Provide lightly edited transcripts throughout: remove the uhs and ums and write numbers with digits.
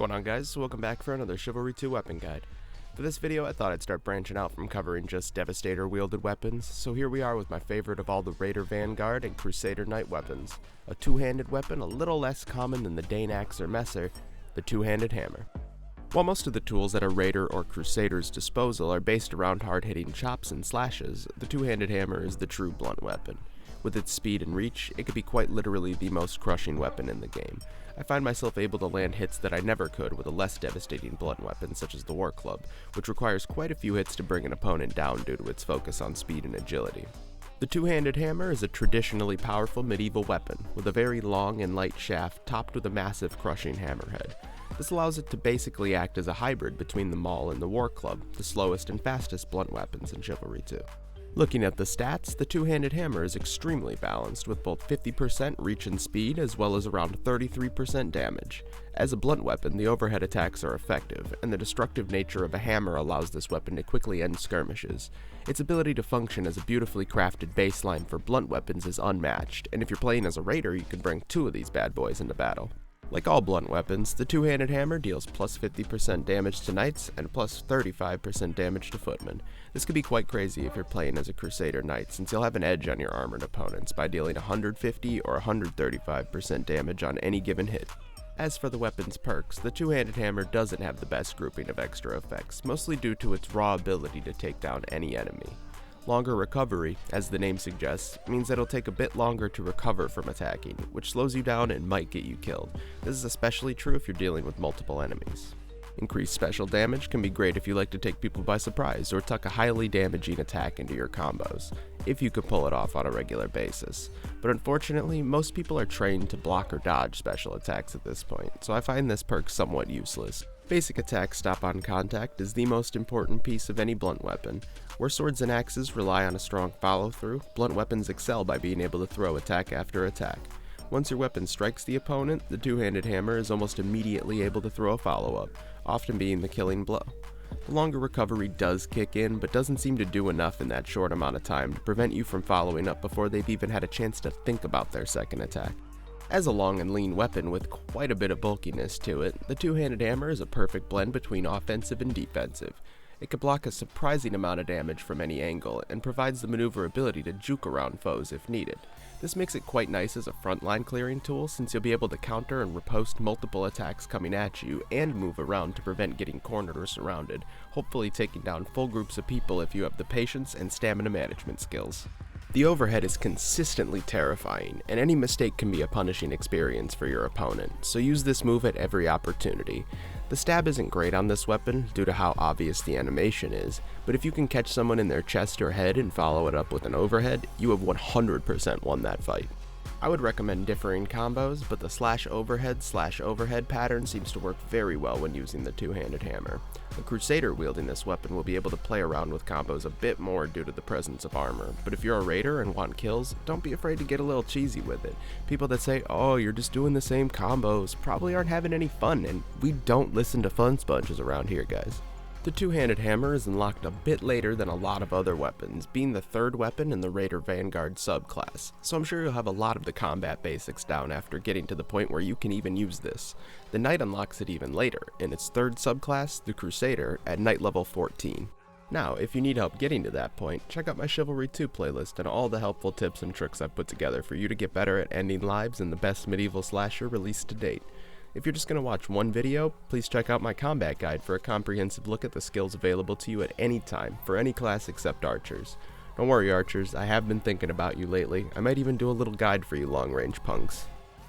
What's going on, guys? Welcome back for another Chivalry 2 weapon guide. For this video, I thought I'd start branching out from covering just Devastator wielded weapons, so here we are with my favorite of all the Raider Vanguard and Crusader Knight weapons, a two-handed weapon a little less common than the Dane Axe or Messer, the two-handed hammer. While most of the tools at a Raider or Crusader's disposal are based around hard-hitting chops and slashes, the two-handed hammer is the true blunt weapon. With its speed and reach, it could be quite literally the most crushing weapon in the game. I find myself able to land hits that I never could with a less devastating blunt weapon such as the War Club, which requires quite a few hits to bring an opponent down due to its focus on speed and agility. The two-handed hammer is a traditionally powerful medieval weapon, with a very long and light shaft topped with a massive crushing hammerhead. This allows it to basically act as a hybrid between the Maul and the War Club, the slowest and fastest blunt weapons in Chivalry 2. Looking at the stats, the two-handed hammer is extremely balanced with both 50% reach and speed as well as around 33% damage. As a blunt weapon, the overhead attacks are effective, and the destructive nature of a hammer allows this weapon to quickly end skirmishes. Its ability to function as a beautifully crafted baseline for blunt weapons is unmatched, and if you're playing as a raider, you can bring two of these bad boys into battle. Like all blunt weapons, the two-handed hammer deals plus 50% damage to knights and plus 35% damage to footmen. This could be quite crazy if you're playing as a Crusader knight, since you'll have an edge on your armored opponents by dealing 150 or 135% damage on any given hit. As for the weapon's perks, the two-handed hammer doesn't have the best grouping of extra effects, mostly due to its raw ability to take down any enemy. Longer recovery, as the name suggests, means that it'll take a bit longer to recover from attacking, which slows you down and might get you killed. This is especially true if you're dealing with multiple enemies. Increased special damage can be great if you like to take people by surprise or tuck a highly damaging attack into your combos, if you can pull it off on a regular basis. But unfortunately, most people are trained to block or dodge special attacks at this point, so I find this perk somewhat useless. Basic attack stop on contact is the most important piece of any blunt weapon. Where swords and axes rely on a strong follow-through, blunt weapons excel by being able to throw attack after attack. Once your weapon strikes the opponent, the two-handed hammer is almost immediately able to throw a follow-up, often being the killing blow. The longer recovery does kick in, but doesn't seem to do enough in that short amount of time to prevent you from following up before they've even had a chance to think about their second attack. As a long and lean weapon with quite a bit of bulkiness to it, the two-handed hammer is a perfect blend between offensive and defensive. It can block a surprising amount of damage from any angle, and provides the maneuverability to juke around foes if needed. This makes it quite nice as a frontline clearing tool, since you'll be able to counter and riposte multiple attacks coming at you, and move around to prevent getting cornered or surrounded, hopefully taking down full groups of people if you have the patience and stamina management skills. The overhead is consistently terrifying, and any mistake can be a punishing experience for your opponent, so use this move at every opportunity. The stab isn't great on this weapon due to how obvious the animation is, but if you can catch someone in their chest or head and follow it up with an overhead, you have 100% won that fight. I would recommend differing combos, but the /overhead/overhead pattern seems to work very well when using the two-handed hammer. A Crusader wielding this weapon will be able to play around with combos a bit more due to the presence of armor, but if you're a raider and want kills, don't be afraid to get a little cheesy with it. People that say, "Oh, you're just doing the same combos," probably aren't having any fun, and we don't listen to fun sponges around here, guys. The two-handed hammer is unlocked a bit later than a lot of other weapons, being the third weapon in the Raider Vanguard subclass, so I'm sure you'll have a lot of the combat basics down after getting to the point where you can even use this. The Knight unlocks it even later, in its third subclass, the Crusader, at Knight level 14. Now, if you need help getting to that point, check out my Chivalry 2 playlist and all the helpful tips and tricks I've put together for you to get better at ending lives in the best medieval slasher released to date. If you're just going to watch one video, please check out my combat guide for a comprehensive look at the skills available to you at any time, for any class except archers. Don't worry, archers, I have been thinking about you lately. I might even do a little guide for you long-range punks.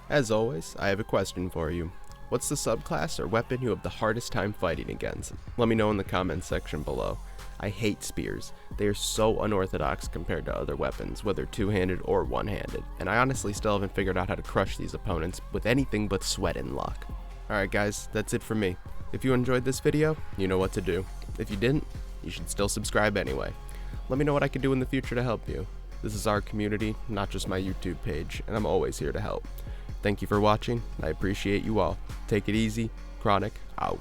As always, I have a question for you. What's the subclass or weapon you have the hardest time fighting against? Let me know in the comments section below. I hate spears. They are so unorthodox compared to other weapons, whether two-handed or one-handed, and I honestly still haven't figured out how to crush these opponents with anything but sweat and luck. Alright guys, that's it from me. If you enjoyed this video, you know what to do. If you didn't, you should still subscribe anyway. Let me know what I can do in the future to help you. This is our community, not just my YouTube page, and I'm always here to help. Thank you for watching, I appreciate you all. Take it easy, Chronic out.